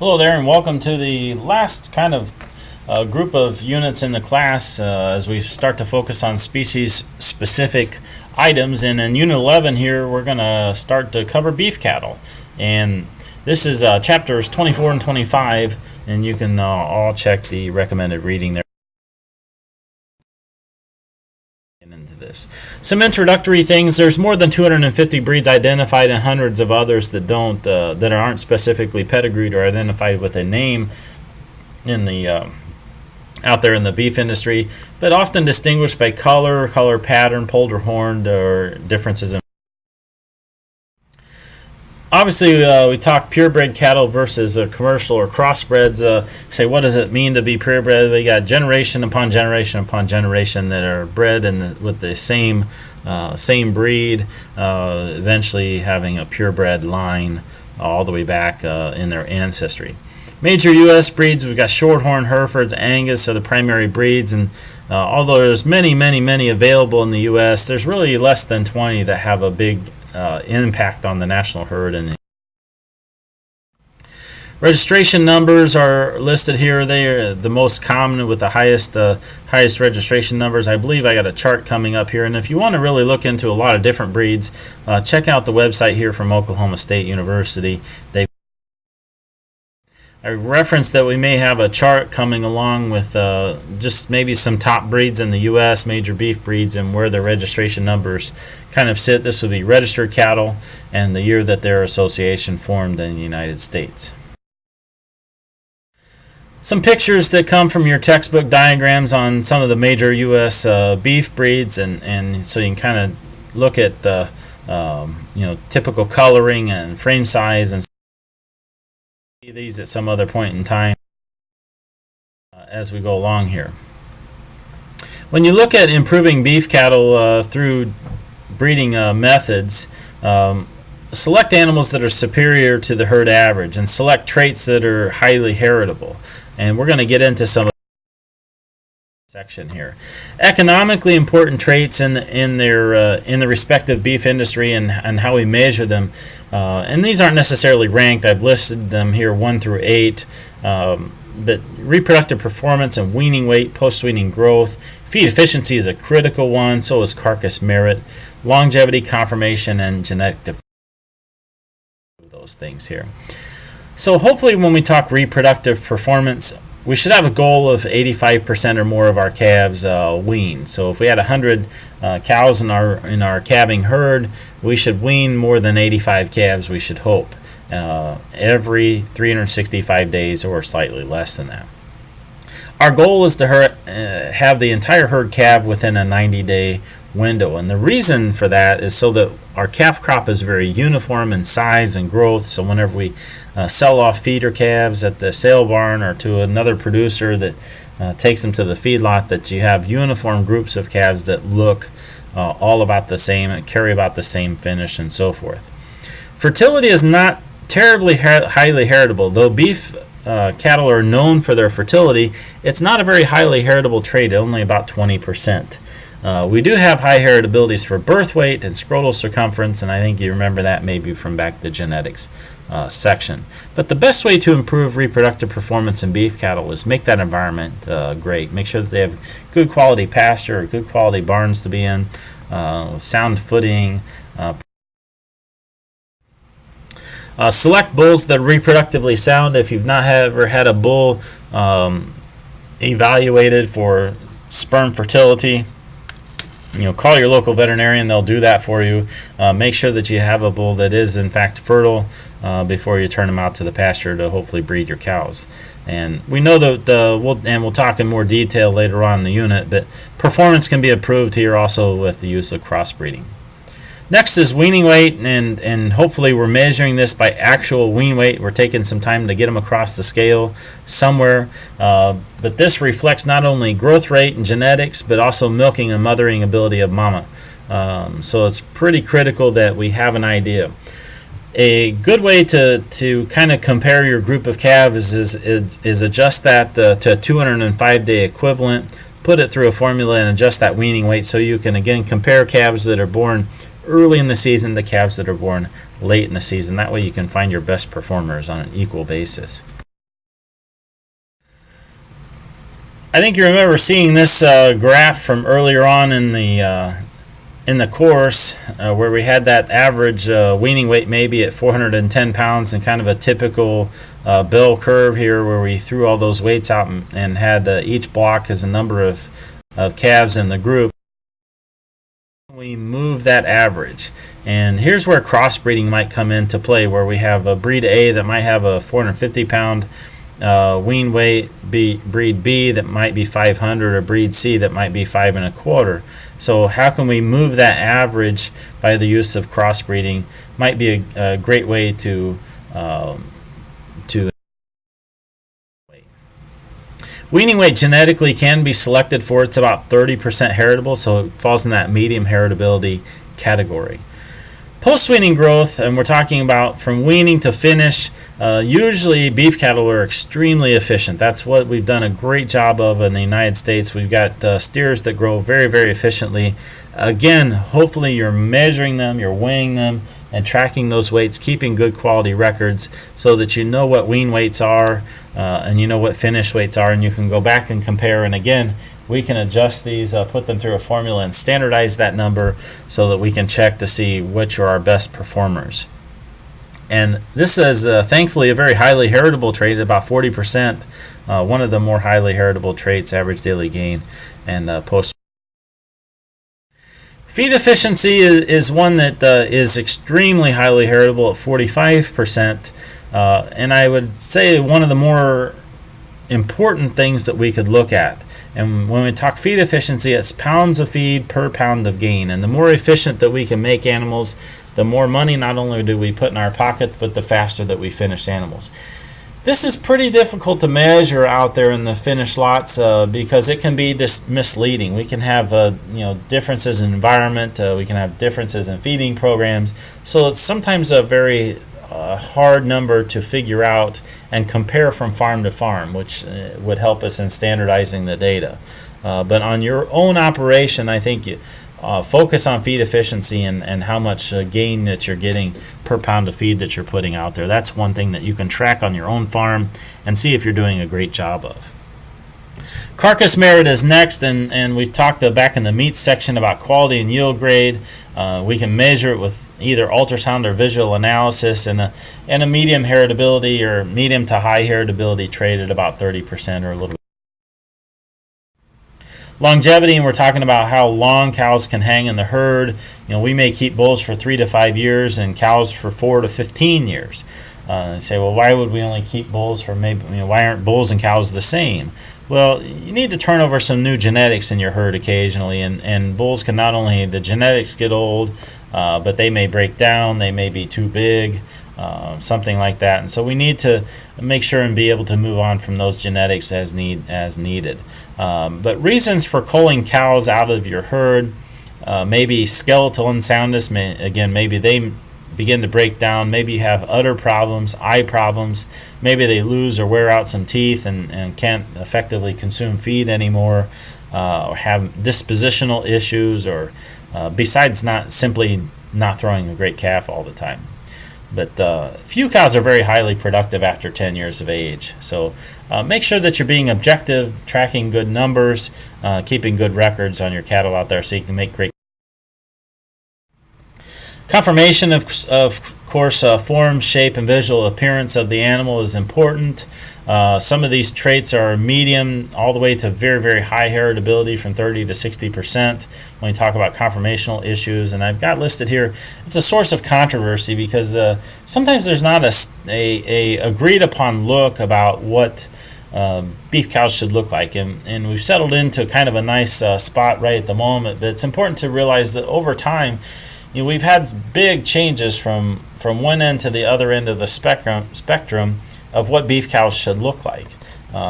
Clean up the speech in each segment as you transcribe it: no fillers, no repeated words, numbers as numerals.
Hello there, and welcome to the last kind of group of units in the class as we start to focus on species-specific items. And in Unit 11 here, we're going to start to cover beef cattle. And this is chapters 24 and 25, and you can all check the recommended reading there. Into this. Some introductory things. There's more than 250 breeds identified and hundreds of others that don't that aren't specifically pedigreed or identified with a name in the out there in the beef industry, but often distinguished by color pattern, polled or horned, or differences in. Obviously, we talk purebred cattle versus commercial or crossbreds. Say, what does it mean to be purebred? We got generation upon generation upon generation that are bred with the same breed, eventually having a purebred line all the way back in their ancestry. Major U.S. breeds, we've got Shorthorn, Herefords, Angus are the primary breeds, and although there's many available in the U.S., there's really less than 20 that have a big impact on the national herd. And registration numbers are listed here. They are the most common with the highest registration numbers. I believe I got a chart coming up here, and if you want to really look into a lot of different breeds, check out the website here from Oklahoma State University. I referenced that we may have a chart coming along with just maybe some top breeds in the U.S., major beef breeds, and where their registration numbers kind of sit. This would be registered cattle and the year that their association formed in the United States. Some pictures that come from your textbook diagrams on some of the major U.S. Beef breeds, and so you can kind of look at the typical coloring and frame size and these at some other point in time as we go along here. When you look at improving beef cattle through breeding methods, select animals that are superior to the herd average and select traits that are highly heritable. And we're going to get into some of section here. Economically important traits in the respective beef industry and how we measure them, and these aren't necessarily ranked. I've listed them here 1 through 8, but reproductive performance and weaning weight, post-weaning growth, feed efficiency is a critical one, so is carcass merit, longevity, conformation, and genetic those things here. So hopefully when we talk reproductive performance, we should have a goal of 85% or more of our calves weaned. So if we had 100 cows in our calving herd, we should wean more than 85 calves, we should hope, every 365 days or slightly less than that. Our goal is to have the entire herd calve within a 90-day window, and the reason for that is so that our calf crop is very uniform in size and growth, so whenever we sell off feeder calves at the sale barn or to another producer that takes them to the feedlot, that you have uniform groups of calves that look all about the same and carry about the same finish and so forth. Fertility is not terribly highly heritable. Though beef cattle are known for their fertility, it's not a very highly heritable trait, only about 20%. We do have high heritabilities for birth weight and scrotal circumference, and I think you remember that maybe from back to genetics section. But the best way to improve reproductive performance in beef cattle is make that environment great. Make sure that they have good quality pasture, good quality barns to be in, sound footing. Select bulls that are reproductively sound. If you've not ever had a bull evaluated for sperm fertility, call your local veterinarian. They'll do that for you. Make sure that you have a bull that is in fact fertile before you turn them out to the pasture to hopefully breed your cows. And we know that we'll talk in more detail later on in the unit, but performance can be improved here also with the use of crossbreeding. Next is weaning weight, and hopefully we're measuring this by actual wean weight. We're taking some time to get them across the scale somewhere, but this reflects not only growth rate and genetics, but also milking and mothering ability of mama. So it's pretty critical that we have an idea. A good way to kind of compare your group of calves is adjust that to a 205-day equivalent, put it through a formula and adjust that weaning weight so you can again compare calves that are born early in the season to calves that are born late in the season. That way you can find your best performers on an equal basis. I think you remember seeing this graph from earlier on in the course where we had that average weaning weight maybe at 410 pounds and kind of a typical bell curve here where we threw all those weights out and had each block as a number of calves in the group. We move that average, and here's where crossbreeding might come into play, where we have a breed A that might have a 450 pound wean weight, breed B that might be 500, or breed C that might be 5 1/4. So how can we move that average by the use of crossbreeding? Might be a great way to weaning weight genetically can be selected for. It's about 30% heritable, so it falls in that medium heritability category. Post-weaning growth, and we're talking about from weaning to finish, usually beef cattle are extremely efficient. That's what we've done a great job of in the United States. We've got steers that grow very, very efficiently. Again, hopefully you're measuring them, you're weighing them, and tracking those weights, keeping good quality records so that you know what wean weights are and you know what finish weights are, and you can go back and compare. And again, we can adjust these, put them through a formula and standardize that number so that we can check to see which are our best performers. And this is thankfully a very highly heritable trait at about 40%, one of the more highly heritable traits, average daily gain, and post. Feed efficiency is one that is extremely highly heritable at 45%, and I would say one of the more important things that we could look at. And when we talk feed efficiency, it's pounds of feed per pound of gain. And the more efficient that we can make animals, the more money not only do we put in our pocket, but the faster that we finish animals. This is pretty difficult to measure out there in the finished lots because it can be misleading. We can have differences in environment. We can have differences in feeding programs. So it's sometimes a very hard number to figure out and compare from farm to farm, which would help us in standardizing the data. But on your own operation, I think you focus on feed efficiency and how much gain that you're getting per pound of feed that you're putting out there. That's one thing that you can track on your own farm and see if you're doing a great job of. Carcass merit is next, and we talked back in the meat section about quality and yield grade. We can measure it with either ultrasound or visual analysis, and a medium heritability or medium to high heritability trait at about 30% or a little bit. Longevity, and we're talking about how long cows can hang in the herd. We may keep bulls for 3 to 5 years and cows for 4 to 15 years. Say, well, why would we only keep bulls for why aren't bulls and cows the same? Well, you need to turn over some new genetics in your herd occasionally, and bulls can not only, the genetics get old, but they may break down, they may be too big, something like that. And so we need to make sure and be able to move on from those genetics as needed. But reasons for culling cows out of your herd, maybe skeletal unsoundness, maybe they begin to break down, maybe you have udder problems, eye problems, maybe they lose or wear out some teeth and can't effectively consume feed anymore, or have dispositional issues, or besides not throwing a great calf all the time. But few cows are very highly productive after 10 years of age. So make sure that you're being objective, tracking good numbers, keeping good records on your cattle out there so you can make great. Conformation, of course, form, shape, and visual appearance of the animal is important. Some of these traits are medium all the way to very, very high heritability from 30 to 60% when we talk about conformational issues. And I've got listed here, it's a source of controversy because sometimes there's not a agreed upon look about what beef cows should look like. And we've settled into kind of a nice spot right at the moment, but it's important to realize that over time, we've had big changes from one end to the other end of the spectrum of what beef cows should look like,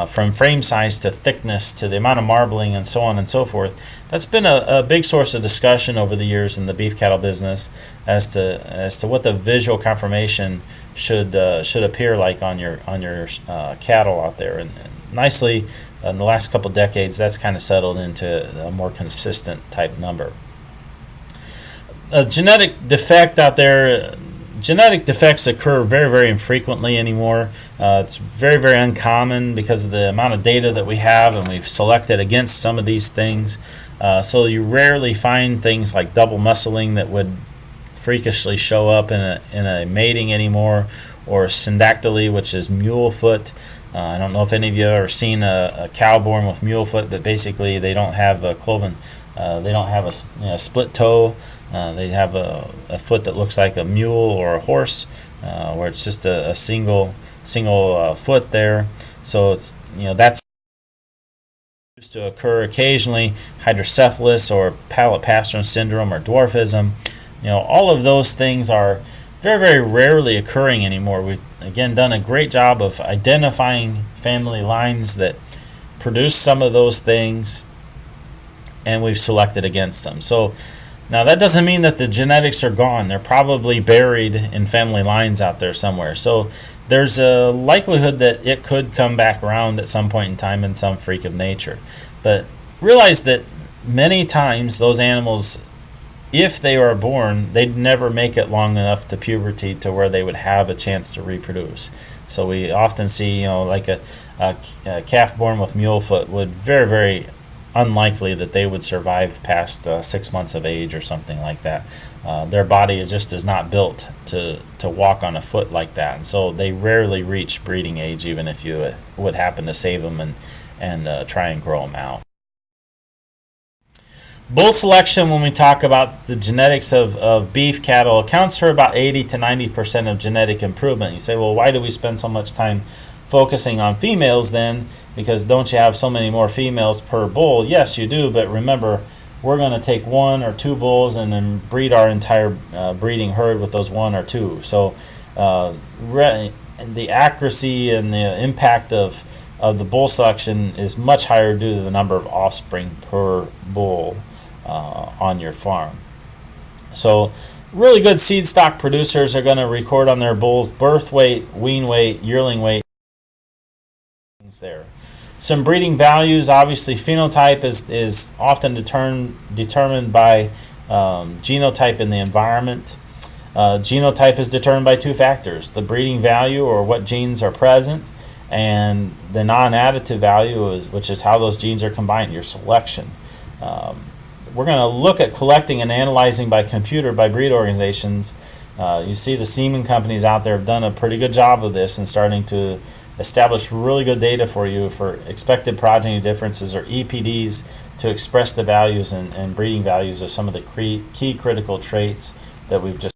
from frame size to thickness to the amount of marbling and so on and so forth. That's been a big source of discussion over the years in the beef cattle business as to what the visual conformation should appear like on your cattle out there. And nicely, in the last couple decades, that's kind of settled into a more consistent type number. A genetic defect out there genetic defects occur very, very infrequently anymore. It's very, very uncommon because of the amount of data that we have, and we've selected against some of these things. So you rarely find things like double muscling that would freakishly show up in a mating anymore, or syndactyly, which is mule foot. I don't know if any of you have ever seen a cow born with mule foot, but basically they don't have a cloven, they don't have a split toe. They have a foot that looks like a mule or a horse, where it's just a single foot there. So it's, that's used to occur occasionally. Hydrocephalus or Palate-Pastern syndrome or dwarfism. All of those things are very, very rarely occurring anymore. We've again done a great job of identifying family lines that produce some of those things, and we've selected against them. So now that doesn't mean that the genetics are gone. They're probably buried in family lines out there somewhere. So there's a likelihood that it could come back around at some point in time in some freak of nature. But realize that many times those animals, if they are born, they'd never make it long enough to puberty to where they would have a chance to reproduce. So we often see, like a calf born with mule foot would very, very unlikely that they would survive past 6 months of age or something like that. Their body just is not built to walk on a foot like that, and so they rarely reach breeding age, even if you would happen to save them and try and grow them out. Bull selection, when we talk about the genetics of beef cattle, accounts for about 80 to 90% of genetic improvement. You say, well, why do we spend so much time focusing on females then? Because don't you have so many more females per bull? Yes, you do, but remember, we're going to take 1 or 2 bulls and then breed our entire breeding herd with those 1 or 2. So the accuracy and the impact of the bull selection is much higher due to the number of offspring per bull on your farm. So really good seed stock producers are going to record on their bulls birth weight, wean weight, yearling weight. There. Some breeding values, obviously phenotype is often determined by genotype in the environment. Genotype is determined by 2 factors: the breeding value, or what genes are present, and the non-additive value, which is how those genes are combined, your selection. We're going to look at collecting and analyzing by computer by breed organizations. You see the semen companies out there have done a pretty good job of this and starting to establish really good data for you for expected progeny differences, or EPDs, to express the values and breeding values of some of the key critical traits that we've just.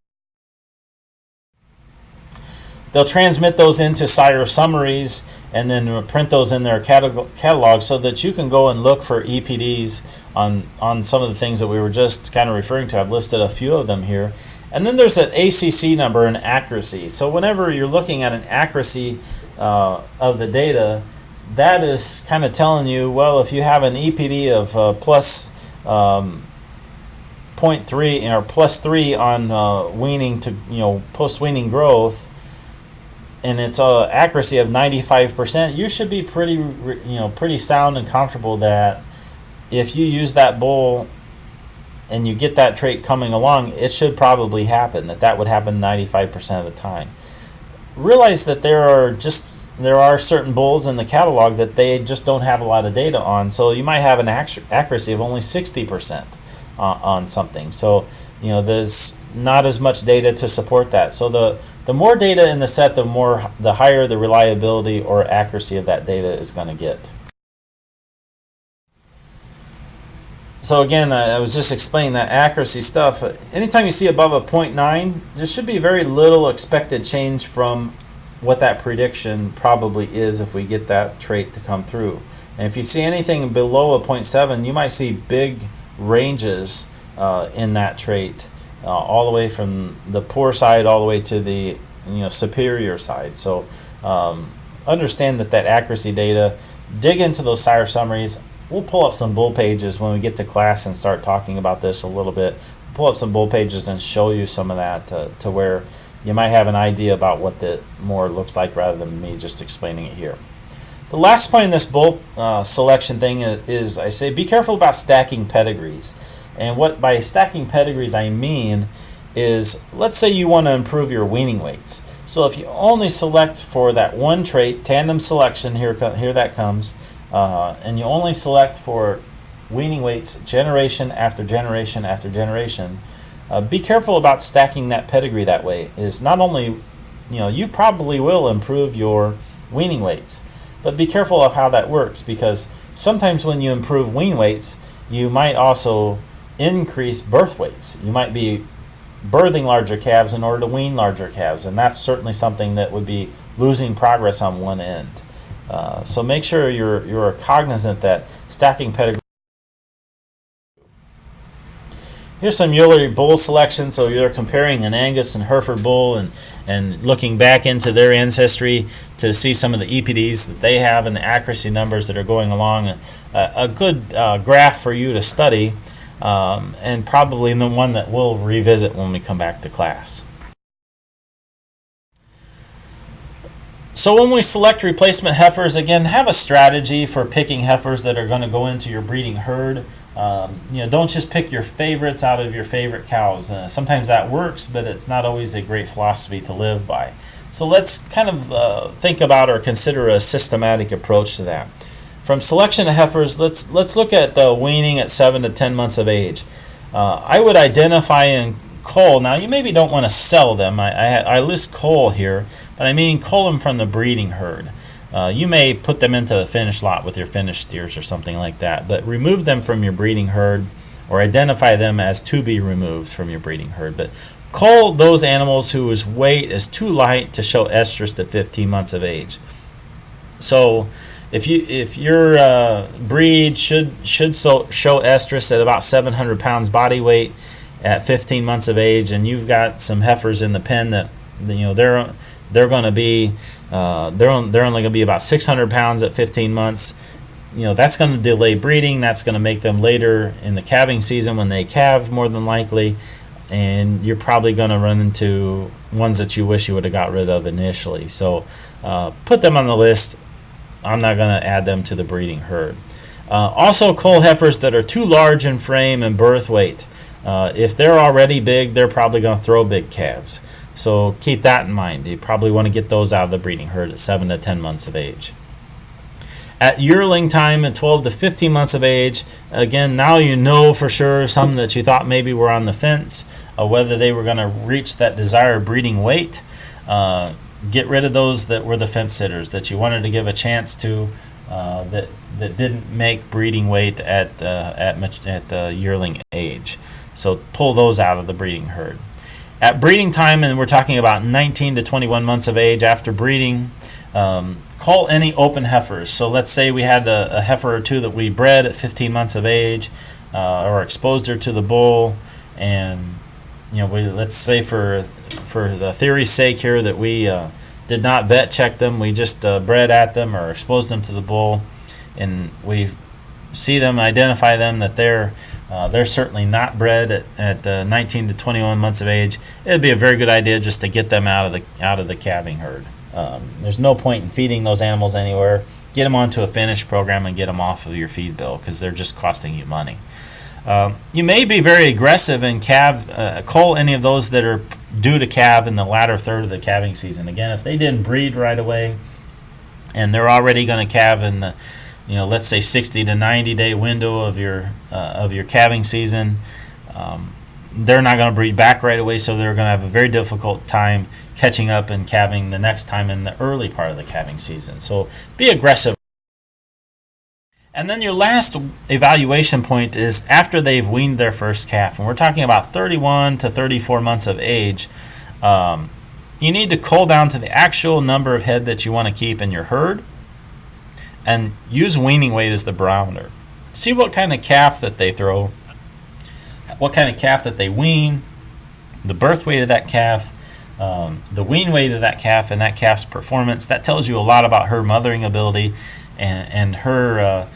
They'll transmit those into sire summaries and then print those in their catalog so that you can go and look for EPDs on some of the things that we were just kind of referring to. I've listed a few of them here. And then there's an ACC number, an accuracy. So whenever you're looking at an accuracy of the data, that is kind of telling you, well, if you have an EPD of plus 0.3 or plus 3 on weaning to post-weaning growth, and it's accuracy of 95%, you should be pretty sound and comfortable that if you use that bull and you get that trait coming along, it should probably happen. That would happen 95% of the time. Realize that there are certain bulls in the catalog that they just don't have a lot of data on. So you might have an accuracy of only 60% on something. So there's not as much data to support that. So the more data in the set, the higher the reliability or accuracy of that data is going to get. So again, I was just explaining that accuracy stuff. Anytime you see above a 0.9, there should be very little expected change from what that prediction probably is if we get that trait to come through. And if you see anything below a 0.7, you might see big ranges in that trait, all the way from the poor side all the way to the superior side. So understand that accuracy data, dig into those sire summaries. We'll pull up some bull pages when we get to class and start talking about this a little bit. Pull up some bull pages and show you some of that to where you might have an idea about what the more looks like rather than me just explaining it here. The last point in this bull selection thing is I say be careful about stacking pedigrees. And what by stacking pedigrees I mean is, let's say you want to improve your weaning weights. So if you only select for that one trait, tandem selection, here that comes, and you only select for weaning weights generation after generation after generation, be careful about stacking that pedigree that way. Is not only, you probably will improve your weaning weights, but be careful of how that works, because sometimes when you improve wean weights, you might also increase birth weights. You might be birthing larger calves in order to wean larger calves, and that's certainly something that would be losing progress on one end. So make sure you're cognizant that stacking pedigree. Here's some Euler bull selection. So you're comparing an Angus and Hereford bull and looking back into their ancestry to see some of the EPDs that they have and the accuracy numbers that are going along. A good graph for you to study, and probably the one that we'll revisit when we come back to class. So when we select replacement heifers, again, have a strategy for picking heifers that are going to go into your breeding herd. Don't just pick your favorites out of your favorite cows. Sometimes that works, but it's not always a great philosophy to live by. So let's kind of think about or consider a systematic approach to that. From selection of heifers, let's look at the weaning at 7 to 10 months of age. I would identify and cull. Now, you maybe don't want to sell them. I list cull here, but I mean cull them from the breeding herd. You may put them into the finished lot with your finished steers or something like that, but remove them from your breeding herd or identify them as to be removed from your breeding herd. But cull those animals whose weight is too light to show estrus at 15 months of age. So if your breed should show estrus at about 700 pounds body weight at 15 months of age, and you've got some heifers in the pen that they're going to be they're only going to be about 600 pounds at 15 months. That's going to delay breeding. That's going to make them later in the calving season when they calve, more than likely, and you're probably going to run into ones that you wish you would have got rid of initially. So put them on the list. I'm not going to add them to the breeding herd. Also, cull heifers that are too large in frame and birth weight. If they're already big, they're probably going to throw big calves. So keep that in mind. You probably want to get those out of the breeding herd at 7 to 10 months of age. At yearling time at 12 to 15 months of age, again, now you know for sure some that you thought maybe were on the fence, whether they were going to reach that desired breeding weight. Get rid of those that were the fence sitters that you wanted to give a chance to, that didn't make breeding weight at yearling age. So pull those out of the breeding herd. At breeding time, and we're talking about 19 to 21 months of age after breeding, cull any open heifers. So let's say we had a heifer or two that we bred at 15 months of age, or exposed her to the bull, and let's say for the theory's sake here that we did not vet check them, we just bred at them or exposed them to the bull, and we see them, identify them that they're certainly not bred at 19 to 21 months of age. It'd be a very good idea just to get them out of the calving herd. There's no point in feeding those animals anywhere. Get them onto a finished program and get them off of your feed bill, because they're just costing you money. You may be very aggressive and cull any of those that are due to calve in the latter third of the calving season. Again, if they didn't breed right away and they're already going to calve in the let's say 60 to 90 day window of your calving season, they're not going to breed back right away, so they're going to have a very difficult time catching up and calving the next time in the early part of the calving season. So be aggressive. And then your last evaluation point is after they've weaned their first calf, and we're talking about 31 to 34 months of age. You need to cull down to the actual number of head that you want to keep in your herd, and use weaning weight as the barometer. See what kind of calf that they throw, what kind of calf that they wean, the birth weight of that calf, the wean weight of that calf, and that calf's performance. That tells you a lot about her mothering ability and her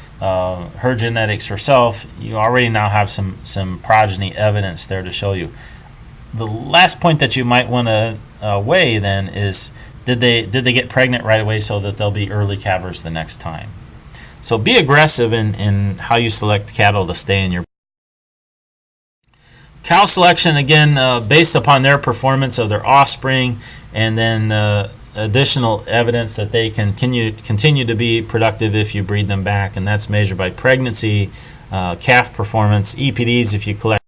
genetics herself. You already now have some progeny evidence there to show you. The last point that you might want to weigh then is, did they get pregnant right away so that they'll be early calvers the next time? So be aggressive in how you select cattle to stay in your. Cow selection, again, based upon their performance of their offspring, and then additional evidence that they can continue to be productive if you breed them back, and that's measured by pregnancy, calf performance, EPDs if you collect.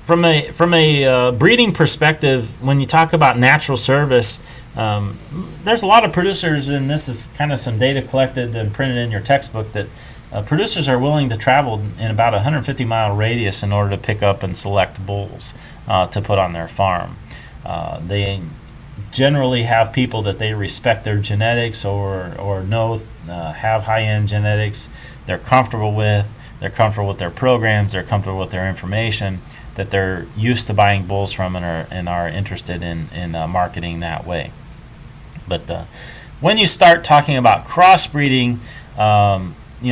From a breeding perspective, when you talk about natural service, there's a lot of producers, and this is kind of some data collected and printed in your textbook, that producers are willing to travel in about a 150-mile radius in order to pick up and select bulls to put on their farm. They generally have people that they respect their genetics or know have high-end genetics. They're comfortable with their programs. They're comfortable with their information, that they're used to buying bulls from and are interested in marketing that way. But when you start talking about crossbreeding,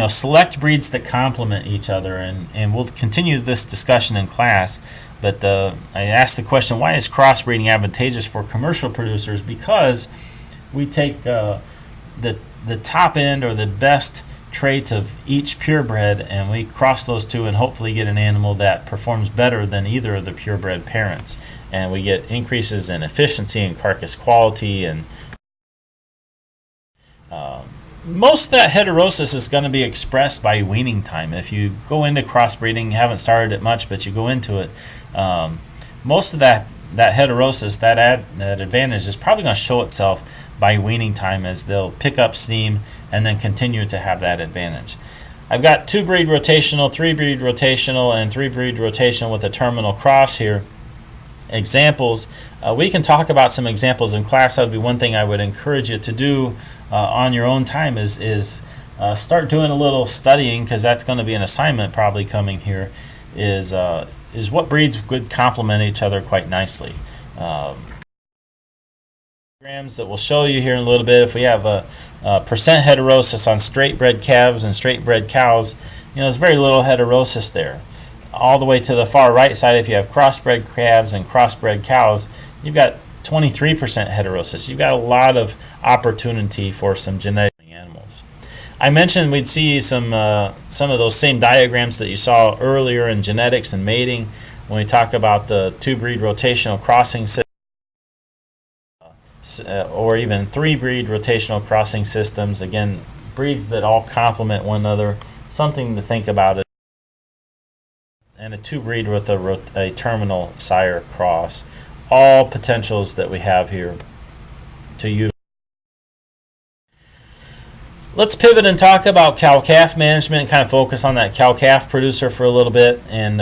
select breeds that complement each other, and we'll continue this discussion in class. But I asked the question, why is crossbreeding advantageous for commercial producers? Because we take the top end or the best traits of each purebred, and we cross those two and hopefully get an animal that performs better than either of the purebred parents. And we get increases in efficiency and carcass quality, and most of that heterosis is going to be expressed by weaning time. If you go into crossbreeding, you haven't started it much, but you go into it, most of that heterosis, that advantage is probably going to show itself by weaning time, as they'll pick up steam and then continue to have that advantage. I've got 2-breed rotational, 3-breed rotational, and 3-breed rotational with a terminal cross here. Examples, we can talk about some examples in class. That would be one thing I would encourage you to do on your own time, is start doing a little studying, because that's going to be an assignment probably coming here, is what breeds would complement each other quite nicely. That will show you here in a little bit. If we have a percent heterosis on straight bred calves and straight bred cows, there's very little heterosis there. All the way to the far right side, if you have crossbred calves and crossbred cows, you've got 23% heterosis. You've got a lot of opportunity for some genetic animals. I mentioned we'd see some of those same diagrams that you saw earlier in genetics and mating when we talk about the 2-breed rotational crossing system, or even 3-breed rotational crossing systems. Again, breeds that all complement one another. Something to think about. And a 2-breed with a terminal sire cross. All potentials that we have here to use. Let's pivot and talk about cow-calf management and kind of focus on that cow-calf producer for a little bit. And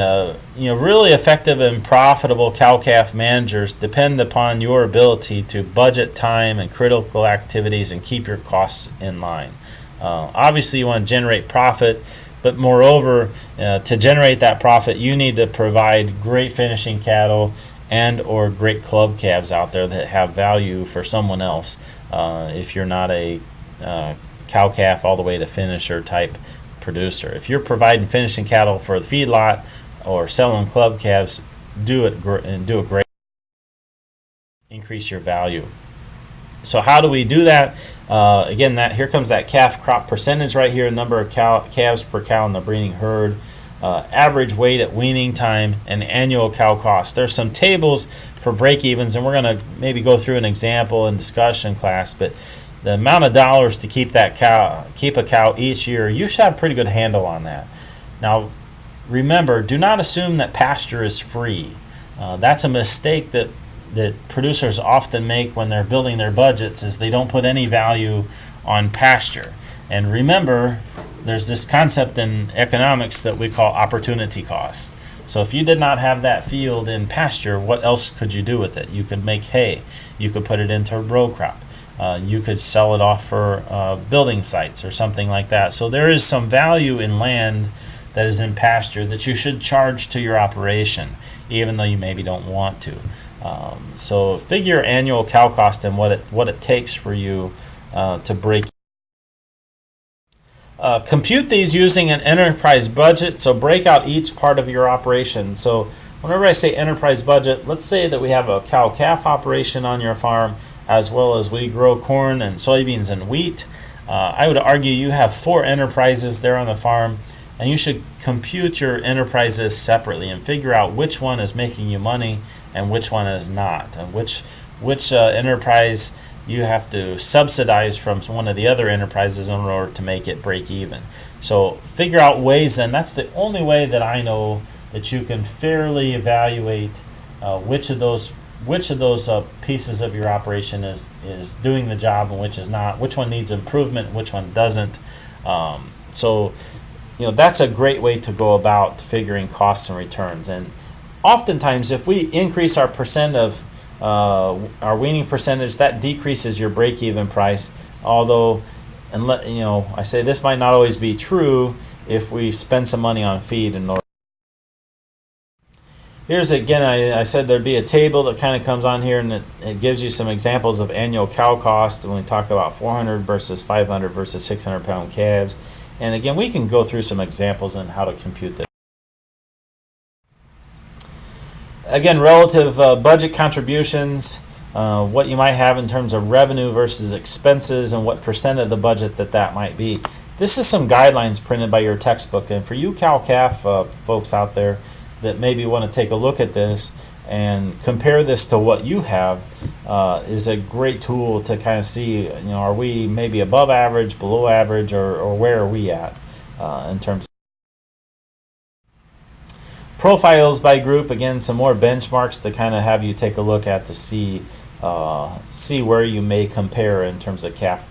really effective and profitable cow-calf managers depend upon your ability to budget time and critical activities and keep your costs in line. Obviously, you want to generate profit, but moreover, to generate that profit, you need to provide great finishing cattle and or great club calves out there that have value for someone else. If you're not a cow-calf all the way to finisher type producer. If you're providing finishing cattle for the feedlot or selling club calves, do it great. Increase your value. So how do we do that? Again, here comes that calf crop percentage right here, number of calves per cow in the breeding herd, average weight at weaning time, and annual cow cost. There's some tables for break-evens, and we're going to maybe go through an example in discussion class, but the amount of dollars to keep a cow each year, you should have a pretty good handle on that. Now, remember, do not assume that pasture is free. That's a mistake that producers often make when they're building their budgets, is they don't put any value on pasture. And remember, there's this concept in economics that we call opportunity cost. So if you did not have that field in pasture, what else could you do with it? You could make hay. You could put it into a row crop. You could sell it off for building sites or something like that. So there is some value in land that is in pasture that you should charge to your operation, even though you maybe don't want to. So figure annual cow cost and what it takes for you to break. Compute these using an enterprise budget. So break out each part of your operation. So whenever I say enterprise budget, let's say that we have a cow-calf operation on your farm, as well as we grow corn and soybeans and wheat. I would argue you have 4 enterprises there on the farm. and you should compute your enterprises separately and figure out which one is making you money and which one is not, and which enterprise you have to subsidize from one of the other enterprises in order to make it break even. So figure out ways. Then that's the only way that I know that you can fairly evaluate which of those pieces of your operation is doing the job and which is not, which one needs improvement, which one doesn't. So that's a great way to go about figuring costs and returns. And oftentimes, if we increase our percent of our weaning percentage, that decreases your break-even price. Although, I say this might not always be true if we spend some money on feed in order. Here's again, I said there'd be a table that kind of comes on here, and it gives you some examples of annual cow cost when we talk about 400 versus 500 versus 600 pound calves. And again, we can go through some examples on how to compute this. Again, relative budget contributions, what you might have in terms of revenue versus expenses, and what percent of the budget that might be. This is some guidelines printed by your textbook, and for you cow-calf folks out there that maybe want to take a look at this and compare this to what you have, is a great tool to kind of see, are we maybe above average, below average, or where are we at in terms of profiles by group. Again, some more benchmarks to kind of have you take a look at to see where you may compare in terms of calf.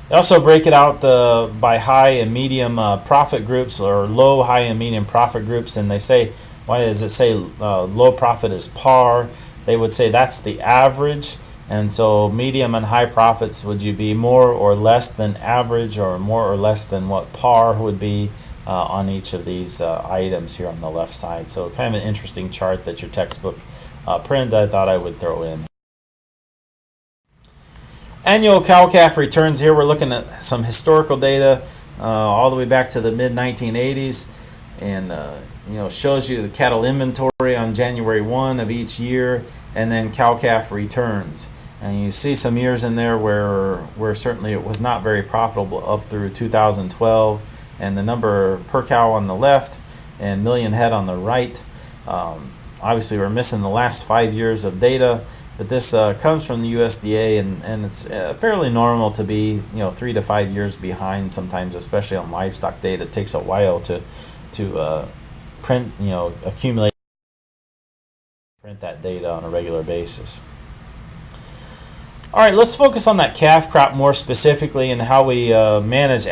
They also break it out by high and medium profit groups, or low, high, and medium profit groups. And they say, why does it say low profit is par? They would say that's the average. And so medium and high profits, would you be more or less than average, or more or less than what par would be on each of these items here on the left side? So kind of an interesting chart that your textbook printed I thought I would throw in. Annual cow-calf returns here. We're looking at some historical data all the way back to the mid-1980s, and shows you the cattle inventory on January 1 of each year, and then cow-calf returns. And you see some years in there where certainly it was not very profitable up through 2012, and the number per cow on the left and million head on the right. Obviously, we're missing the last 5 years of data. But this comes from the USDA, and it's fairly normal to be 3 to 5 years behind sometimes, especially on livestock data. It takes a while to print, accumulate, print that data on a regular basis. All right, let's focus on that calf crop more specifically, and how we manage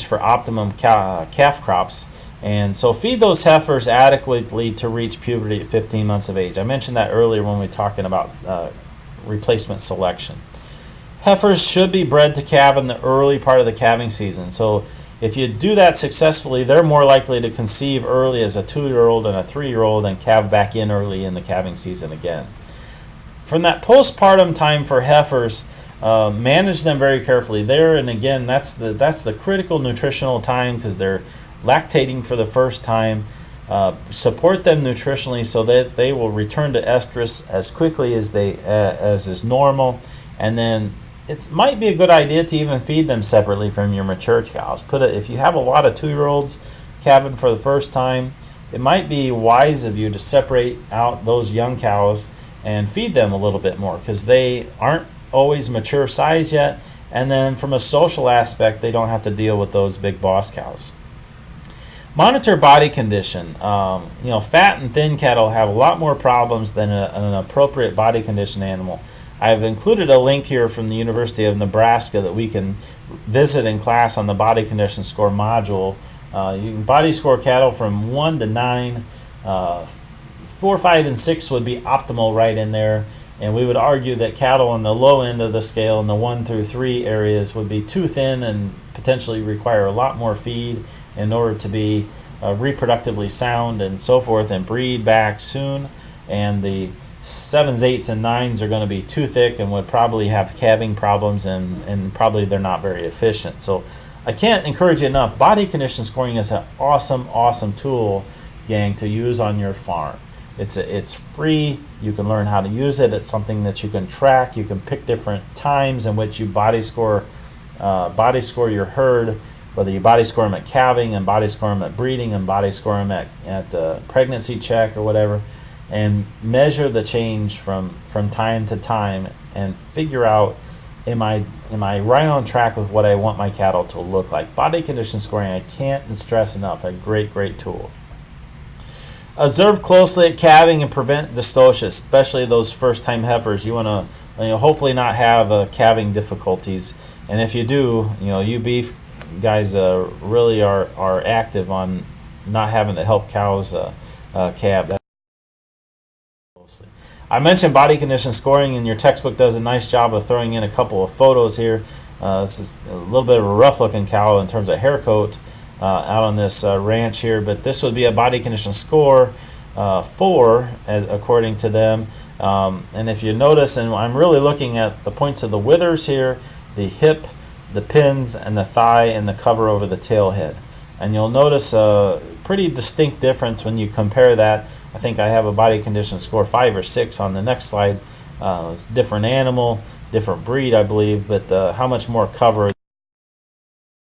for optimum calf crops. And so feed those heifers adequately to reach puberty at 15 months of age. I mentioned that earlier when we were talking about replacement selection. Heifers should be bred to calve in the early part of the calving season. So if you do that successfully, they're more likely to conceive early as a 2-year-old and a 3-year-old, and calve back in early in the calving season again. From that postpartum time for heifers, manage them very carefully there. And again, that's the critical nutritional time, because they're lactating for the first time. Support them nutritionally so that they will return to estrus as quickly as is normal. And then it might be a good idea to even feed them separately from your mature cows. If you have a lot of 2-year-olds calving for the first time, it might be wise of you to separate out those young cows and feed them a little bit more, because they aren't always mature size yet. And then from a social aspect, they don't have to deal with those big boss cows. Monitor body condition. Fat and thin cattle have a lot more problems than an appropriate body condition animal. I've included a link here from the University of Nebraska that we can visit in class on the body condition score module. You can body score cattle from 1 to 9. 4, 5, and 6 would be optimal right in there. And we would argue that cattle on the low end of the scale, in the 1 through 3 areas, would be too thin and potentially require a lot more feed in order to be reproductively sound and so forth, and breed back soon. And the 7s, 8s, and 9s are going to be too thick and would probably have calving problems, and probably they're not very efficient. So I can't encourage you enough. Body condition scoring is an awesome tool, gang, to use on your farm. It's free. You can learn how to use it. It's something that you can track. You can pick different times in which you body score body score your herd, whether you body score them at calving and body score them at breeding and body score them at pregnancy check or whatever, and measure the change from time to time and figure out, am I right on track with what I want my cattle to look like? Body condition scoring, I can't stress enough, a great tool. Observe closely at calving and prevent dystocia, especially those first-time heifers. You want to hopefully not have calving difficulties, and if you do, you beef guys really are active on not having to help cows calve. I mentioned body condition scoring, and your textbook does a nice job of throwing in a couple of photos here. This is a little bit of a rough-looking cow in terms of hair coat out on this ranch here, but this would be a body condition score 4, according to them. And if you notice, and I'm really looking at the points of the withers here, the hip, the pins, and the thigh, and the cover over the tail head. And you'll notice a pretty distinct difference when you compare that. I think I have a body condition score 5 or 6 on the next slide. It's different animal, different breed, I believe, but how much more cover.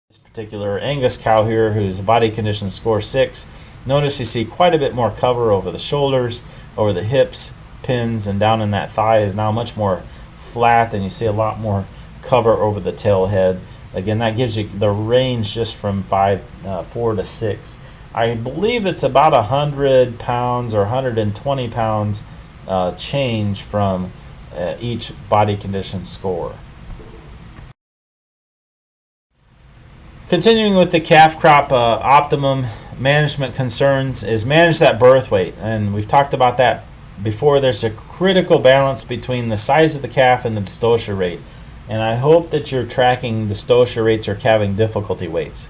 This particular Angus cow here, who's a body condition score 6, notice you see quite a bit more cover over the shoulders, over the hips, pins, and down in that thigh is now much more flat, and you see a lot more cover over the tail head. Again, that gives you the range just from 4 to 6. I believe it's about 100 pounds or 120 pounds change from each body condition score. Continuing with the calf crop optimum management concerns is manage that birth weight, and we've talked about that before. There's a critical balance between the size of the calf and the dystocia rate, and I hope that you're tracking dystocia rates or calving difficulty weights.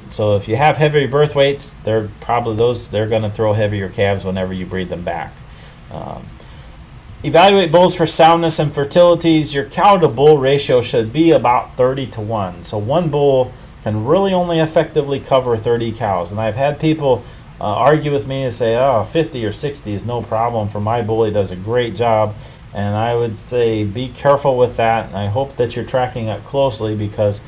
So if you have heavy birth weights, they're going to throw heavier calves whenever you breed them back. Evaluate bulls for soundness and fertilities. Your cow to bull ratio should be about 30 to 1. So one bull can really only effectively cover 30 cows. And I've had people argue with me and say, 50 or 60 is no problem for my bull. He does a great job. And I would say be careful with that. And I hope that you're tracking it closely, because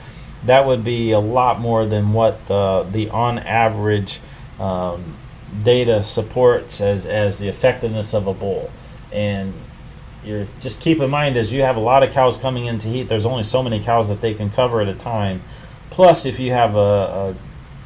that would be a lot more than what the on average data supports as the effectiveness of a bull. And you're just keep in mind, as you have a lot of cows coming into heat, there's only so many cows that they can cover at a time. Plus, if you have a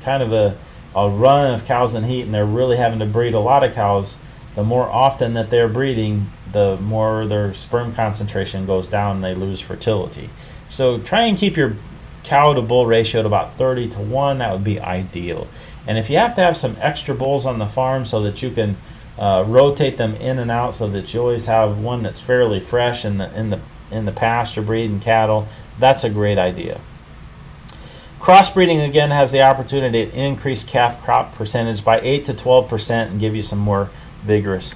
kind of a run of cows in heat and they're really having to breed a lot of cows, the more often that they're breeding, the more their sperm concentration goes down and they lose fertility. So try and keep your cow to bull ratio at about 30 to 1. That would be ideal. And if you have to have some extra bulls on the farm so that you can rotate them in and out, so that you always have one that's fairly fresh in the pasture breeding cattle, that's a great idea. Crossbreeding again has the opportunity to increase calf crop percentage by 8 to 12% and give you some more vigorous.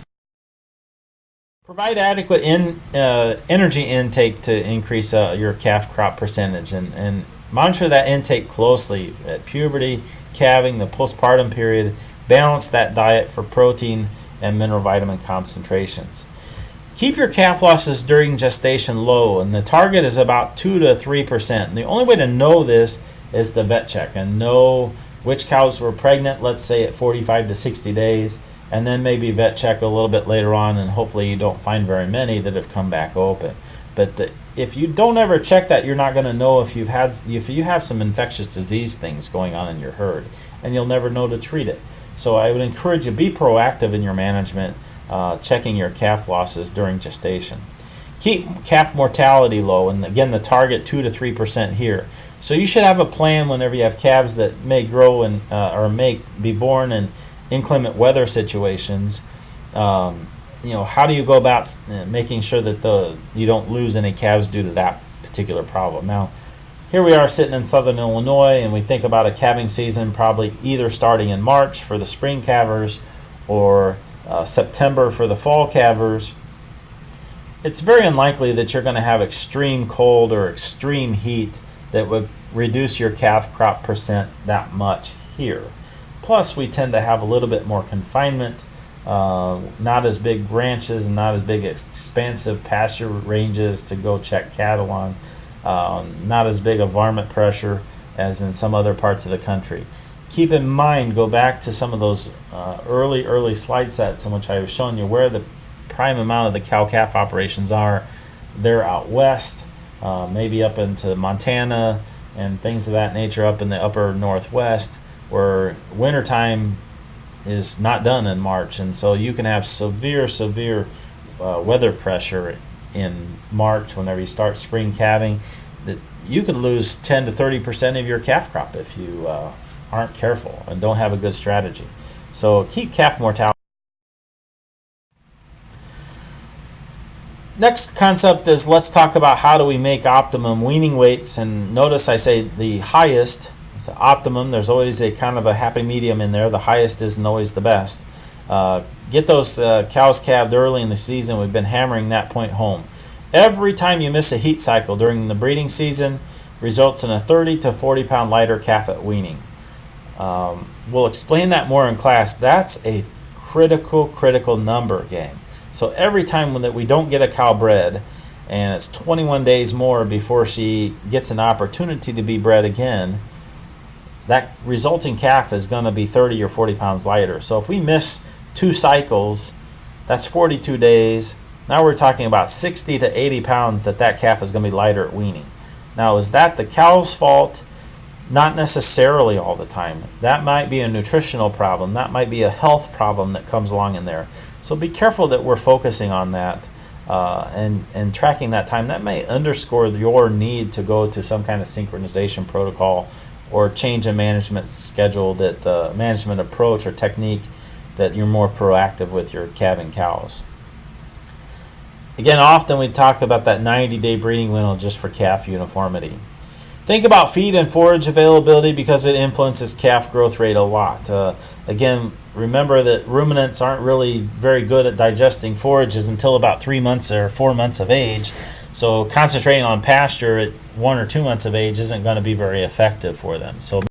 Provide adequate energy intake to increase your calf crop percentage, and monitor that intake closely at puberty, calving, the postpartum period. Balance that diet for protein and mineral vitamin concentrations. Keep your calf losses during gestation low, and the target is about 2 to 3%. And the only way to know this is to vet check and know which cows were pregnant, let's say at 45 to 60 days, and then maybe vet check a little bit later on, and hopefully you don't find very many that have come back open. But if you don't ever check that, you're not going to know if you have some infectious disease things going on in your herd, and you'll never know to treat it. So I would encourage you to be proactive in your management, checking your calf losses during gestation. Keep calf mortality low, and again, the target 2 to 3% here. So you should have a plan whenever you have calves that may grow and or may be born in inclement weather situations. How do you go about making sure that you don't lose any calves due to that particular problem? Now, here we are sitting in southern Illinois, and we think about a calving season probably either starting in March for the spring calvers or September for the fall calvers. It's very unlikely that you're going to have extreme cold or extreme heat that would reduce your calf crop percent that much here. Plus, we tend to have a little bit more confinement, not as big ranches and not as big expansive pasture ranges to go check cattle on. not as big a varmint pressure as in some other parts of the country. Keep in mind, go back to some of those early slide sets in which I was showing you where the prime amount of the cow-calf operations are. They're out west, maybe up into Montana and things of that nature, up in the upper northwest, where wintertime is not done in March, and so you can have severe weather pressure in March whenever you start spring calving, that you could lose 10 to 30% of your calf crop if you aren't careful and don't have a good strategy. So keep calf mortality. Next concept is, let's talk about how do we make optimum weaning weights. And notice I say the highest. It's optimum. There's always a kind of a happy medium in there. The highest isn't always the best. Get those cows calved early in the season. We've been hammering that point home. Every time you miss a heat cycle during the breeding season results in a 30 to 40 pound lighter calf at weaning. We'll explain that more in class. That's a critical number, gang. So every time that we don't get a cow bred, and it's 21 days more before she gets an opportunity to be bred again, that resulting calf is going to be 30 or 40 pounds lighter. So if we miss 2 cycles, that's 42 days. Now we're talking about 60 to 80 pounds that calf is going to be lighter at weaning. Now, is that the cow's fault? Not necessarily all the time. That might be a nutritional problem. That might be a health problem that comes along in there. So be careful that we're focusing on that and tracking that time. That may underscore your need to go to some kind of synchronization protocol or change in management schedule, that management approach or technique, that you're more proactive with your calving cows. Again, often we talk about that 90-day breeding window just for calf uniformity. Think about feed and forage availability because it influences calf growth rate a lot. Again, remember that ruminants aren't really very good at digesting forages until about 3 months or 4 months of age. So concentrating on pasture at 1 or 2 months of age isn't going to be very effective for them. So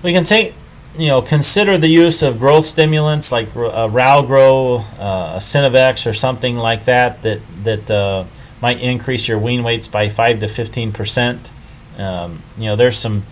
we can consider the use of growth stimulants like Ralgrow, Cinevex, or something like that might increase your wean weights by 5 to 15%. There's some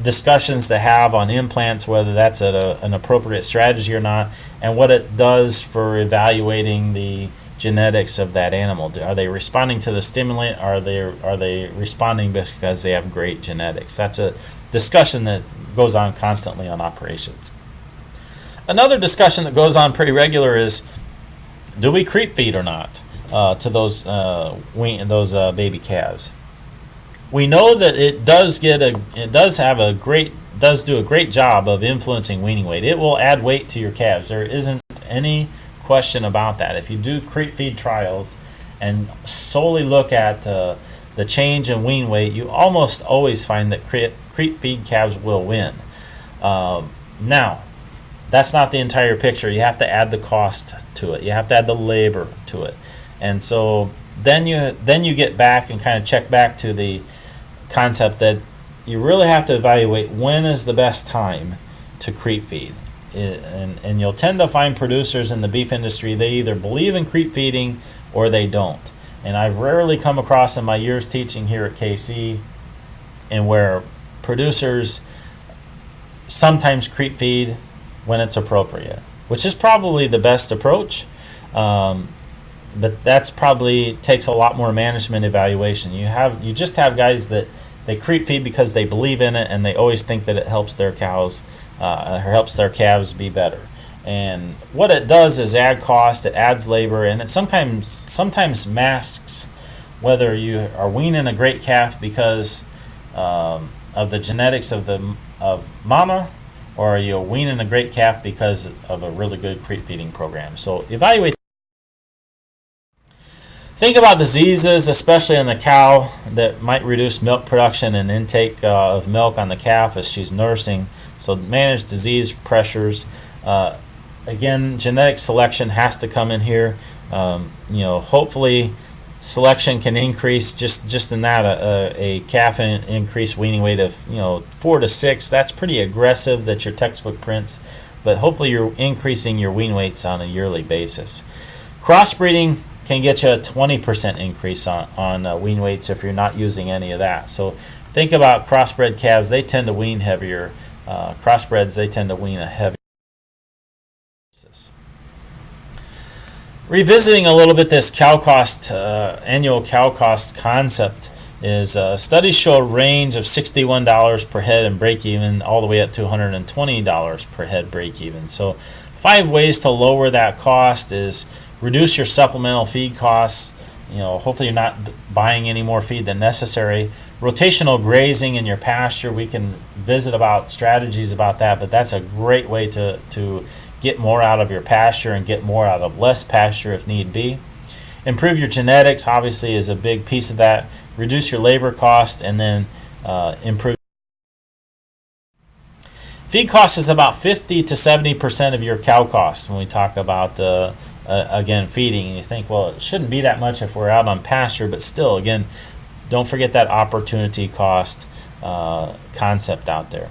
discussions to have on implants, whether that's an appropriate strategy or not, and what it does for evaluating the genetics of that animal. Are they responding to the stimulant? Are they responding because they have great genetics? That's a discussion that goes on constantly on operations. Another discussion that goes on pretty regular is, do we creep feed or not to those baby calves? We know that it does do a great job of influencing weaning weight. It will add weight to your calves. There isn't any question about that. If you do creep feed trials and solely look at the change in wean weight, you almost always find that creep feed calves will win. Now, that's not the entire picture. You have to add the cost to it. You have to add the labor to it. And so then you get back and kind of check back to the concept that you really have to evaluate when is the best time to creep feed. And you'll tend to find producers in the beef industry, they either believe in creep feeding or they don't. And I've rarely come across in my years teaching here at KC and where producers sometimes creep feed when it's appropriate, which is probably the best approach. But that's probably takes a lot more management evaluation. You just have guys that they creep feed because they believe in it and they always think that it helps their cows or helps their calves be better. And what it does is add cost, it adds labor, and it sometimes masks whether you are weaning a great calf because of the genetics of mama, or are you weaning a great calf because of a really good creep feeding program. So evaluate. Think about diseases, especially in the cow, that might reduce milk production and intake of milk on the calf as she's nursing. So manage disease pressures. Again, genetic selection has to come in here. Hopefully selection can increase just in that a calf increased weaning weight of 4 to 6. That's pretty aggressive that your textbook prints, but hopefully you're increasing your wean weights on a yearly basis. Crossbreeding can get you a 20% increase on wean weights if you're not using any of that. So think about crossbred calves. They tend to wean heavier. Crossbreds, they tend to wean a heavier. Revisiting a little bit this cow cost, annual cow cost concept is studies show a range of $61 per head and break even all the way up to $120 per head break even. So 5 ways to lower that cost is reduce your supplemental feed costs. Hopefully you're not buying any more feed than necessary. Rotational grazing in your pasture, we can visit about strategies about that, but that's a great way to get more out of your pasture and get more out of less pasture if need be. Improve your genetics, obviously, is a big piece of that. Reduce your labor cost, and then improve. Feed cost is about 50 to 70% of your cow cost when we talk about, again, feeding. And you think, well, it shouldn't be that much if we're out on pasture, but still, again, don't forget that opportunity cost concept out there.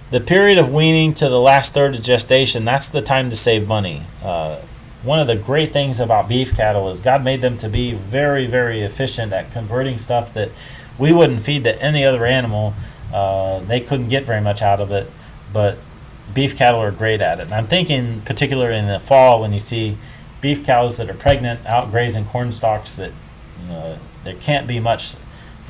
The period of weaning to the last third of gestation, that's the time to save money. One of the great things about beef cattle is God made them to be very, very efficient at converting stuff that we wouldn't feed to any other animal. They couldn't get very much out of it, but beef cattle are great at it. And I'm thinking particularly in the fall when you see beef cows that are pregnant out grazing corn stalks that there can't be much.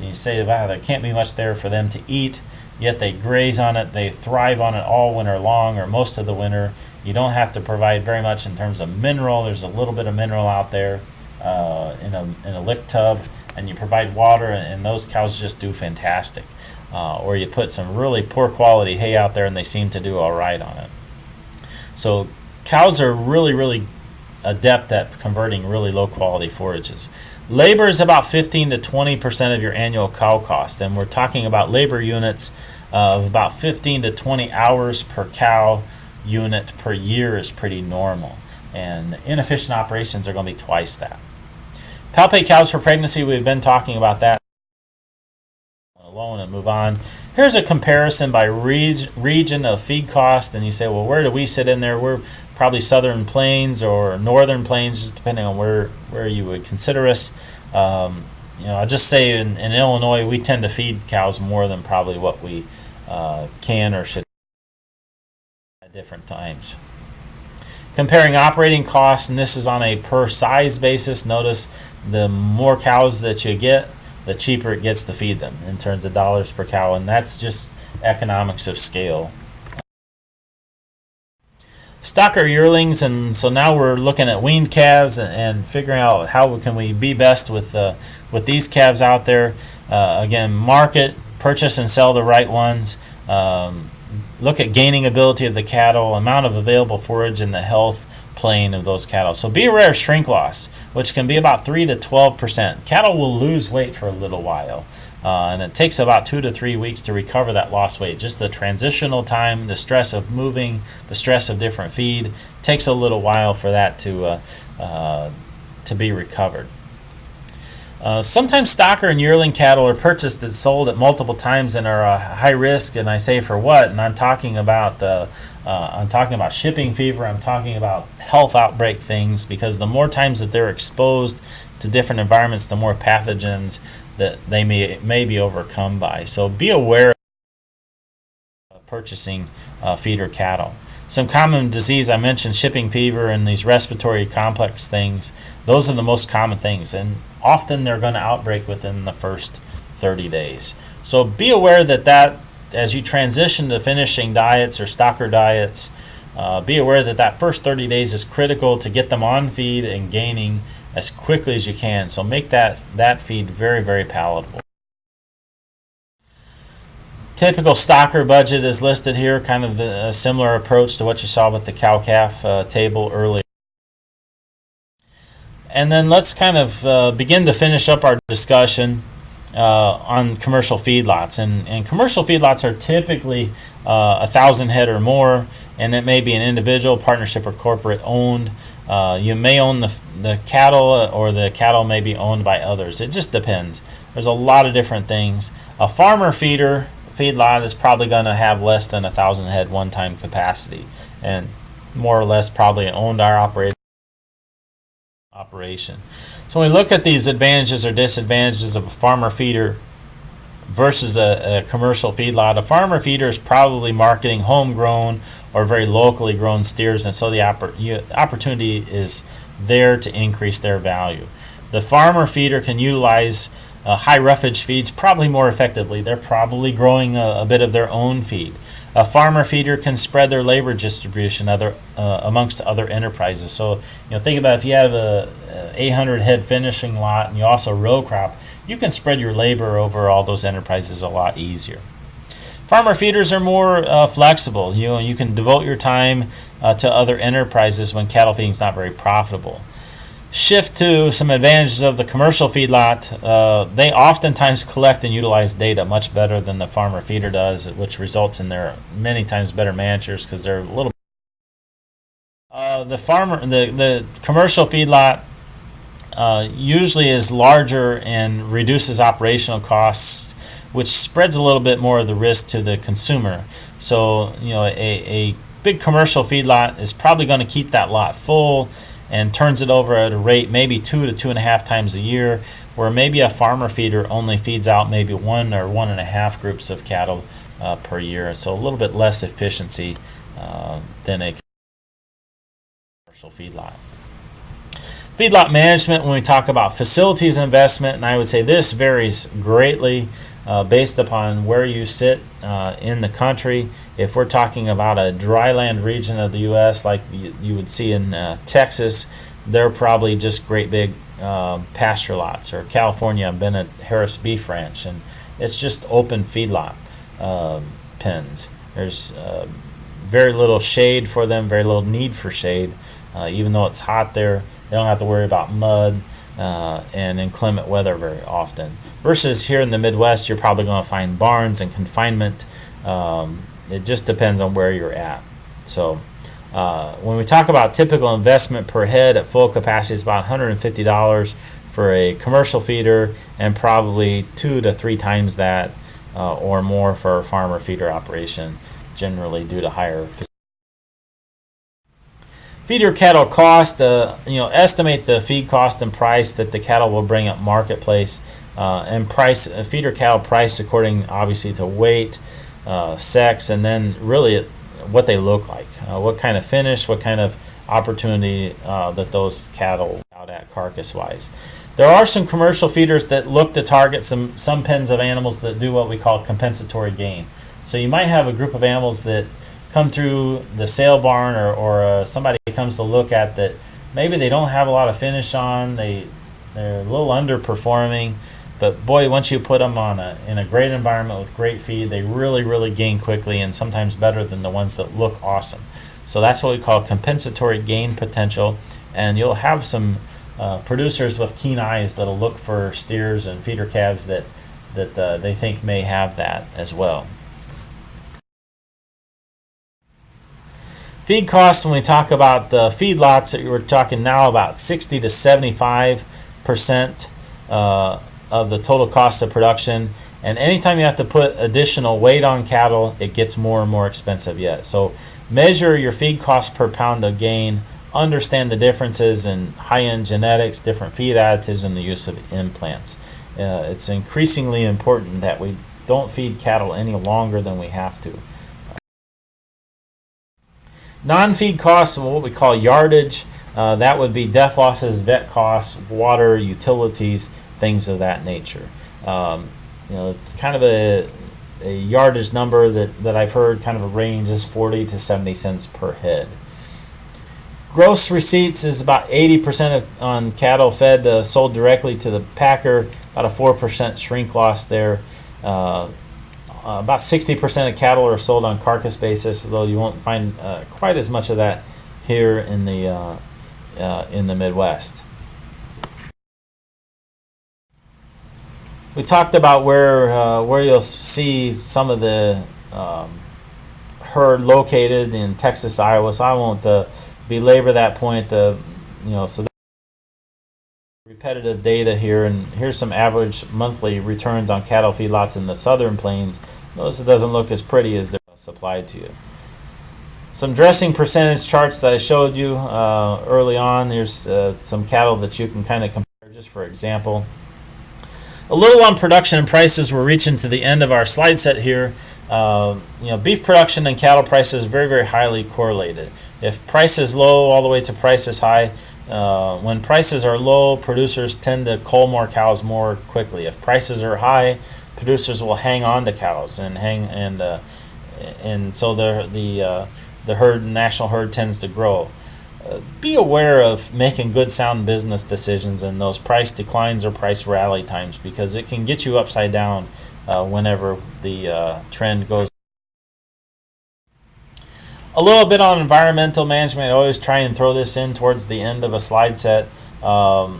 You say, wow, there can't be much there for them to eat, yet they graze on it. They thrive on it all winter long or most of the winter. You don't have to provide very much in terms of mineral. There's a little bit of mineral out there in a lick tub, and you provide water, and those cows just do fantastic. Or you put some really poor quality hay out there, and they seem to do all right on it. So cows are really, really adept at converting really low quality forages. Labor is about 15 to 20% of your annual cow cost, and we're talking about labor units of about 15 to 20 hours per cow unit per year is pretty normal, and inefficient operations are going to be twice that. Palpate cows for pregnancy, we've been talking about that alone and move on. Here's a comparison by region of feed cost, and you say, well, where do we sit in there? We're probably southern plains or northern plains, just depending on where you would consider us. I'll just say in Illinois, we tend to feed cows more than probably what we can or should at different times. Comparing operating costs, and this is on a per size basis. Notice the more cows that you get, the cheaper it gets to feed them in terms of dollars per cow, and that's just economics of scale. Stocker yearlings, and so now we're looking at weaned calves and figuring out how can we be best with these calves out there. Again, market, purchase and sell the right ones. Look at gaining ability of the cattle, amount of available forage, and the health plane of those cattle. So be aware of shrink loss, which can be about 3 to 12%. Cattle will lose weight for a little while, and it takes about 2 to 3 weeks to recover that lost weight. Just the transitional time, the stress of moving, the stress of different feed, takes a little while for that to be recovered. Sometimes stocker and yearling cattle are purchased and sold at multiple times and are high risk, and I say for what? And I'm talking about shipping fever. I'm talking about health outbreak things, because the more times that they're exposed to different environments, the more pathogens that they may be overcome by. So be aware of purchasing feeder cattle. Some common disease, I mentioned shipping fever and these respiratory complex things. Those are the most common things, and often they're going to outbreak within the first 30 days. So be aware that as you transition to finishing diets or stocker diets, be aware that first 30 days is critical to get them on feed and gaining as quickly as you can. So make that feed very, very palatable. Typical stocker budget is listed here, kind of a similar approach to what you saw with the cow-calf table earlier. And then let's kind of begin to finish up our discussion on commercial feedlots. And commercial feedlots are typically 1,000 head or more, and it may be an individual, partnership, or corporate owned. You may own the cattle, or the cattle may be owned by others. It just depends. There's a lot of different things. A farmer feedlot is probably going to have less than 1,000 head one-time capacity, and more or less probably an owned or operated operation. So when we look at these advantages or disadvantages of a farmer feeder versus a commercial feedlot, a farmer feeder is probably marketing homegrown or very locally grown steers, and so the opportunity is there to increase their value. The farmer feeder can utilize high roughage feeds probably more effectively. They're probably growing a bit of their own feed. A farmer feeder can spread their labor distribution amongst other enterprises. So, think about if you have a 800 head finishing lot and you also row crop, you can spread your labor over all those enterprises a lot easier. Farmer feeders are more flexible. You can devote your time to other enterprises when cattle feeding is not very profitable. Shift to some advantages of the commercial feedlot. They oftentimes collect and utilize data much better than the farmer feeder does, which results in their many times better managers because they're a little. The commercial feedlot usually is larger and reduces operational costs, which spreads a little bit more of the risk to the consumer. So a big commercial feedlot is probably going to keep that lot full and turns it over at a rate maybe 2 to 2.5 times a year, where maybe a farmer feeder only feeds out maybe 1 or 1.5 groups of cattle per year. So a little bit less efficiency than a commercial feedlot. Feedlot management, when we talk about facilities investment, and I would say this varies greatly based upon where you sit in the country. If we're talking about a dryland region of the U.S. like you would see in Texas, they're probably just great big pasture lots. Or California, I've been at Harris Beef Ranch, and it's just open feedlot pens. There's very little shade for them, very little need for shade. Even though it's hot there, they don't have to worry about mud and inclement weather very often. Versus here in the Midwest, you're probably going to find barns and confinement. It just depends on where you're at. So when we talk about typical investment per head at full capacity, it's about $150 for a commercial feeder, and probably 2 to 3 times that or more for a farmer feeder operation, generally due to higher feeder cattle cost. Estimate the feed cost and price that the cattle will bring up marketplace, and price feeder cattle price according obviously to weight, sex, and then really what they look like, what kind of finish, what kind of opportunity that those cattle out at carcass wise. There are some commercial feeders that look to target some pens of animals that do what we call compensatory gain. So you might have a group of animals that come through the sale barn, or somebody comes to look at that maybe they don't have a lot of finish on, they're a little underperforming, but boy, once you put them in a great environment with great feed, they really gain quickly, and sometimes better than the ones that look awesome. So that's what we call compensatory gain potential, and you'll have some producers with keen eyes that'll look for steers and feeder calves that they think may have that as well. Feed costs, when we talk about the feedlots, we're talking now about 60 to 75% of the total cost of production. And anytime you have to put additional weight on cattle, it gets more and more expensive yet. So measure your feed cost per pound of gain, understand the differences in high-end genetics, different feed additives, and the use of implants. It's increasingly important that we don't feed cattle any longer than we have to. Non-feed costs, what we call yardage, that would be death losses, vet costs, water, utilities, things of that nature. It's kind of a yardage number that I've heard, kind of a range is 40 to 70 cents per head. Gross receipts is about 80% on cattle fed sold directly to the packer, about a 4% shrink loss there. About 60% of cattle are sold on carcass basis, though you won't find quite as much of that here in the Midwest. We talked about where you'll see some of the herd located in Texas, Iowa, so I won't belabor that point. So repetitive data here, and here's some average monthly returns on cattle feedlots in the southern plains. Notice it doesn't look as pretty as they're supplied to you. Some dressing percentage charts that I showed you early on. There's some cattle that you can kind of compare just for example. A little on production and prices. We're reaching to the end of our slide set here. Beef production and cattle prices very, very highly correlated. If price is low all the way to price is high, when prices are low, producers tend to cull more cows more quickly. If prices are high, producers will hang on to cows and so the herd, national herd, tends to grow. Be aware of making good, sound business decisions in those price declines or price rally times, because it can get you upside down whenever the trend goes. A little bit on environmental management. I always try and throw this in towards the end of a slide set. 4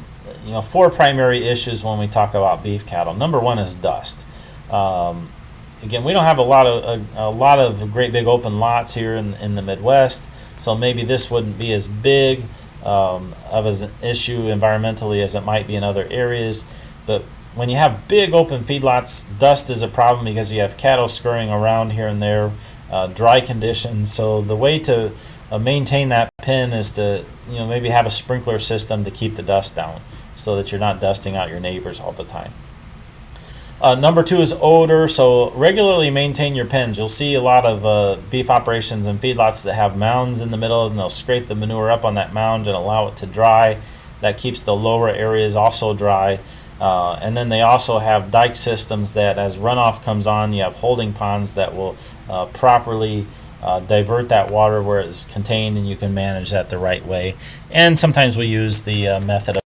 primary issues when we talk about beef cattle. Number 1 is dust. Again, we don't have a lot of great big open lots here in the Midwest, so maybe this wouldn't be as big of an issue environmentally as it might be in other areas. But when you have big open feedlots, dust is a problem because you have cattle scurrying around here and there, dry conditions. So the way to maintain that pen is to maybe have a sprinkler system to keep the dust down, so that you're not dusting out your neighbors all the time. Number 2 is odor. So regularly maintain your pens. You'll see a lot of beef operations and feedlots that have mounds in the middle, and they'll scrape the manure up on that mound and allow it to dry. That keeps the lower areas also dry. And then they also have dike systems that, as runoff comes on, you have holding ponds that will properly divert that water where it's contained, and you can manage that the right way. And sometimes we use the method of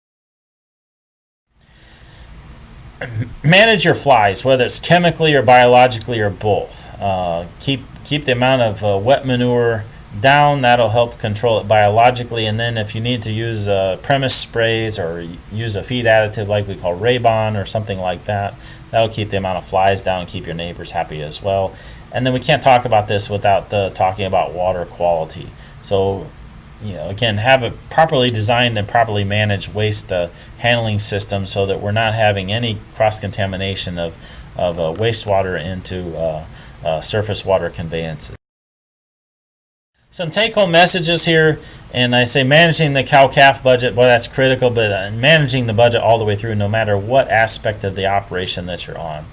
manage your flies, whether it's chemically or biologically or both. Keep the amount of wet manure down. That'll help control it biologically. And then if you need to use premise sprays or use a feed additive like we call Raybon or something like that, that'll keep the amount of flies down and keep your neighbors happy as well. And then we can't talk about this without talking about water quality. So again, have a properly designed and properly managed waste handling system, so that we're not having any cross-contamination of wastewater into surface water conveyances. Some take-home messages here, and I say managing the cow-calf budget, boy, that's critical, but managing the budget all the way through, no matter what aspect of the operation that you're on.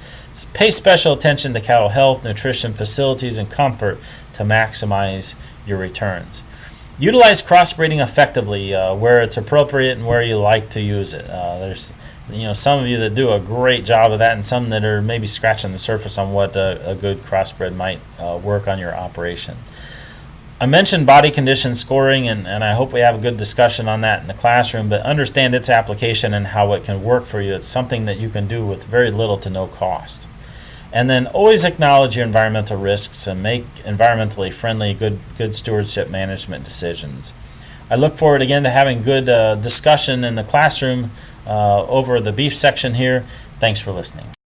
Pay special attention to cattle health, nutrition, facilities, and comfort to maximize your returns. Utilize crossbreeding effectively where it's appropriate and where you like to use it. There's some of you that do a great job of that, and some that are maybe scratching the surface on what a good crossbred might work on your operation. I mentioned body condition scoring, and I hope we have a good discussion on that in the classroom, but understand its application and how it can work for you. It's something that you can do with very little to no cost. And then always acknowledge your environmental risks and make environmentally friendly, good stewardship management decisions. I look forward again to having good discussion in the classroom over the beef section here. Thanks for listening.